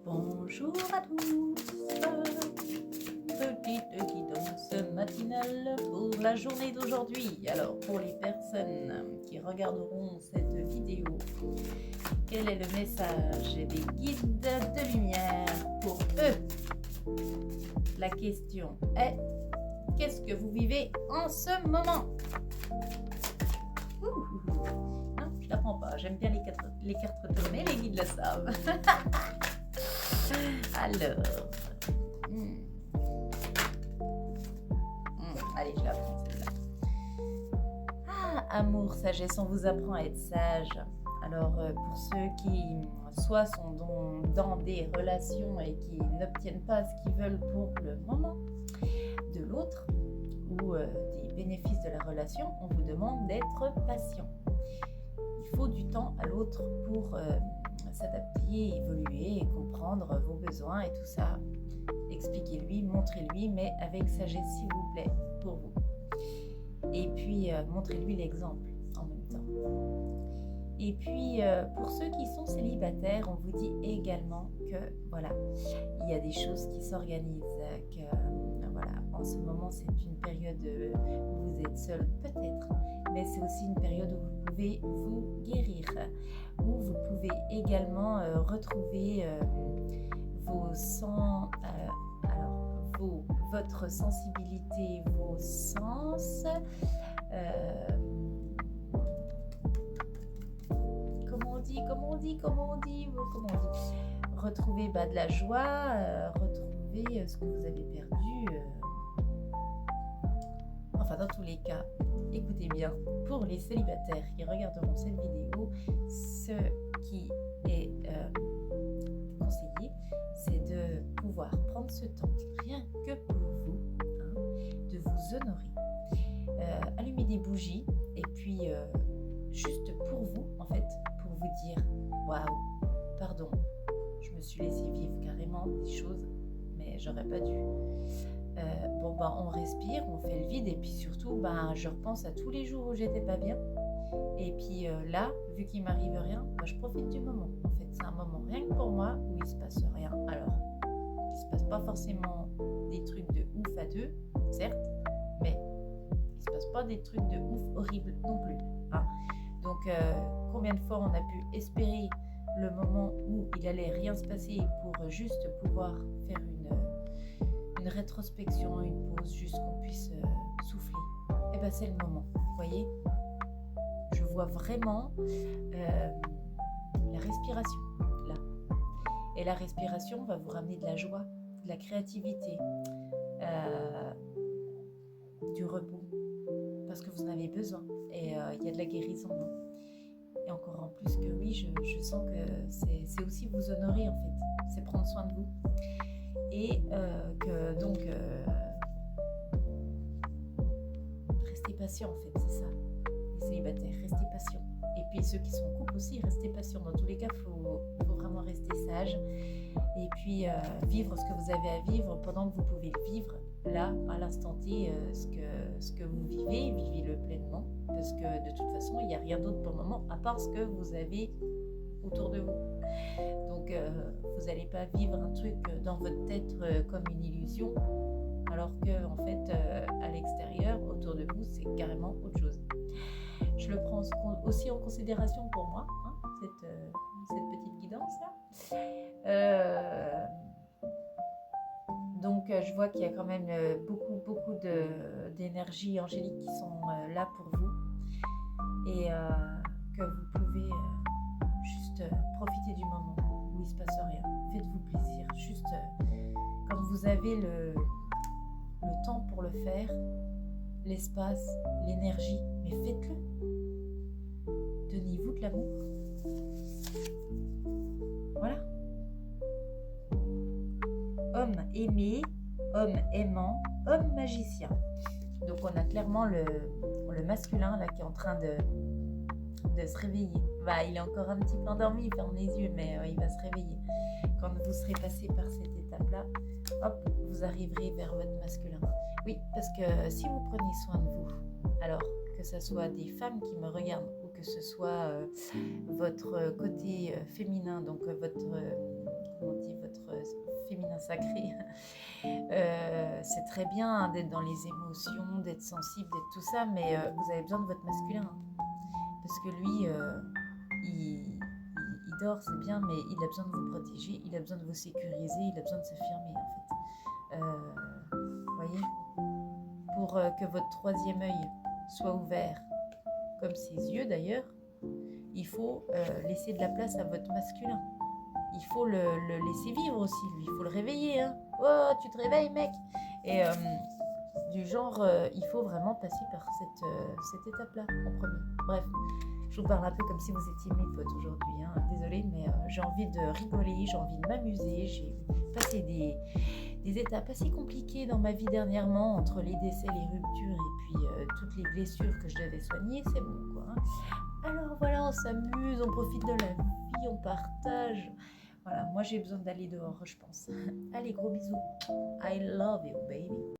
Bonjour à tous, petite guidance matinale pour la journée d'aujourd'hui. Alors pour les personnes qui regarderont cette vidéo, quel est le message des guides de lumière pour eux? La question est, qu'est-ce que vous vivez en ce moment? Non, je la prends pas, j'aime bien les cartes retournées, les guides le savent. Alors, allez, je la prends celle-là. Amour, sagesse, on vous apprend à être sage. Alors, pour ceux qui soit sont dans des relations et qui n'obtiennent pas ce qu'ils veulent pour le moment de l'autre ou des bénéfices de la relation, on vous demande d'être patient. Il faut du temps à l'autre pour s'adapter, évoluer et comprendre vos besoins et tout ça. Expliquez-lui, montrez-lui, mais avec sagesse s'il vous plaît, pour vous. Et puis, montrez-lui l'exemple en même temps. Et puis, pour ceux qui sont célibataires, on vous dit également que, voilà, il y a des choses qui s'organisent, que, voilà, en ce moment, c'est une période où vous êtes seul, peut-être, mais c'est aussi une période où vous pouvez vous guérir, où vous pouvez également retrouver votre sensibilité, vos sens, comment on dit, retrouver de la joie, retrouver ce que vous avez perdu. Enfin, dans tous les cas, écoutez bien, pour les célibataires qui regarderont cette vidéo, ce qui est conseillé, c'est de pouvoir prendre ce temps, rien que pour vous, de vous honorer. Allumer des bougies et puis juste pour vous, en fait, pour vous dire « Waouh, pardon, je me suis laissé vivre carrément des choses, mais j'aurais pas dû. » On respire, on fait le vide et puis surtout, je repense à tous les jours où j'étais pas bien. Et puis là, vu qu'il m'arrive rien, je profite du moment. En fait, c'est un moment rien que pour moi où il se passe rien. Alors, il se passe pas forcément des trucs de ouf à deux, certes, mais il se passe pas des trucs de ouf horribles non plus. Donc, combien de fois on a pu espérer le moment où il allait rien se passer pour juste pouvoir faire une rétrospection, une pause, juste qu'on puisse souffler. Et c'est le moment, vous voyez. Je vois vraiment la respiration là. Et la respiration va vous ramener de la joie, de la créativité, du repos, parce que vous en avez besoin. Et il y a de la guérison. Et encore en plus que oui, je sens que c'est aussi vous honorer en fait. C'est prendre soin de vous. Et que donc restez patient en fait, c'est ça. Les célibataires, restez patients. Et puis ceux qui sont en couple aussi, restez patients. Dans tous les cas, faut vraiment rester sage. Et puis vivre ce que vous avez à vivre pendant que vous pouvez le vivre. Là, à l'instant T, ce que vous vivez, vivez-le pleinement. Parce que de toute façon, il n'y a rien d'autre pour le moment, à part ce que vous avez autour de vous. Donc, vous n'allez pas vivre un truc dans votre tête comme une illusion, alors que en fait, à l'extérieur, autour de vous, c'est carrément autre chose. Je le prends aussi en considération pour moi, cette petite guidance-là. Donc, je vois qu'il y a quand même beaucoup d'énergie angélique qui sont là pour vous et que vous pouvez juste profiter du moment où il ne se passe rien. Faites-vous plaisir. Juste quand vous avez le temps pour le faire, l'espace, l'énergie, mais faites-le. Donnez-vous de l'amour. Voilà. Homme aimé, homme aimant, homme magicien. Donc on a clairement le masculin là qui est en train de se réveiller. Il est encore un petit peu endormi, il ferme les yeux, mais il va se réveiller. Quand vous serez passé par cette étape-là, hop, vous arriverez vers votre masculin. Oui, parce que si vous prenez soin de vous, alors que ce soit des femmes qui me regardent ou que ce soit votre côté féminin, donc votre sacré. C'est très bien hein, d'être dans les émotions, d'être sensible, d'être tout ça, mais vous avez besoin de votre masculin. Hein. Parce que lui, il dort, c'est bien, mais il a besoin de vous protéger, il a besoin de vous sécuriser, il a besoin de s'affirmer en fait. Vous voyez, pour que votre troisième œil soit ouvert, comme ses yeux d'ailleurs, il faut laisser de la place à votre masculin. Il faut le laisser vivre aussi, lui. Il faut le réveiller. Hein. Oh, tu te réveilles, mec. Et du genre, il faut vraiment passer par cette étape-là en premier. Bref, je vous parle un peu comme si vous étiez mes potes aujourd'hui. Hein. Désolée, mais j'ai envie de rigoler, j'ai envie de m'amuser. J'ai passé des étapes assez compliquées dans ma vie dernièrement, entre les décès, les ruptures et puis toutes les blessures que je devais soigner. C'est bon, quoi. Hein. Alors voilà, on s'amuse, on profite de la vie, on partage. Voilà, moi j'ai besoin d'aller dehors, je pense. Allez, gros bisous. I love you, baby.